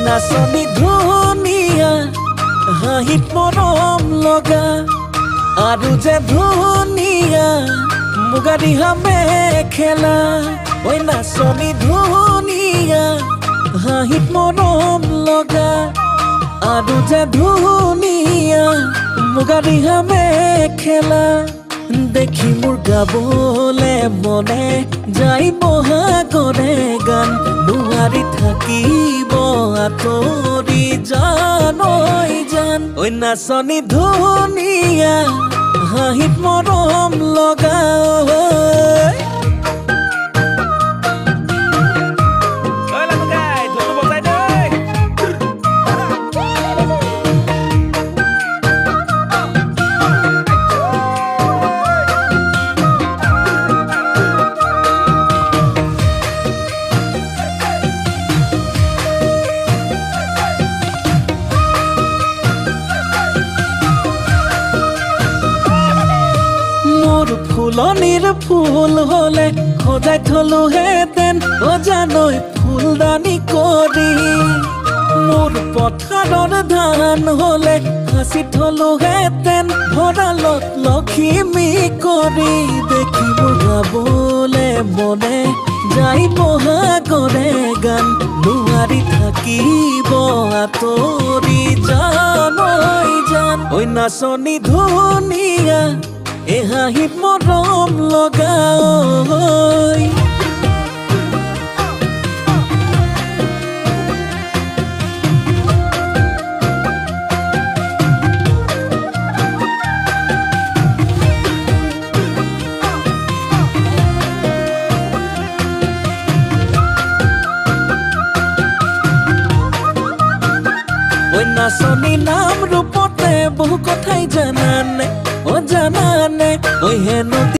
নাচনি ধুনীয়া হাঁহিত মৰম লগা আৰু যে ধুনীয়া মুগা ৰিহা মেখেলা ঐ নাচনি ধুনীয়া হাঁহিত মৰম লগা আৰু যে ধুনীয়া মুগা ৰিহা মেখেলা দেখি মোৰ গাবলে মনে যাই বহাগৰে গান নোৱাৰি থাকিব আঁতৰি জান ঐ জান ঐ নাচনি ধুনীয়া হাঁহিত মৰম লগা ফুলনিৰ ফুল হলে সজাই থলোহেঁতেন অজানৈ ফুলদানি কৰি মোৰ পথাৰৰ ধান হলে সাঁচি থলোহেঁতেন ভঁৰালত লখিমী কৰি দেখি মোৰ গাবলে মনে যাই বহাগৰে গান নোৱাৰি থাকিব আঁতৰি জান ঐ জান ঐ নাচনি ধুনীয়া এ হাঁহিত মৰম লগা ঐ নাচনি নাম ৰূপতে বহু কথাই জানানে ও জানানে ওই হেন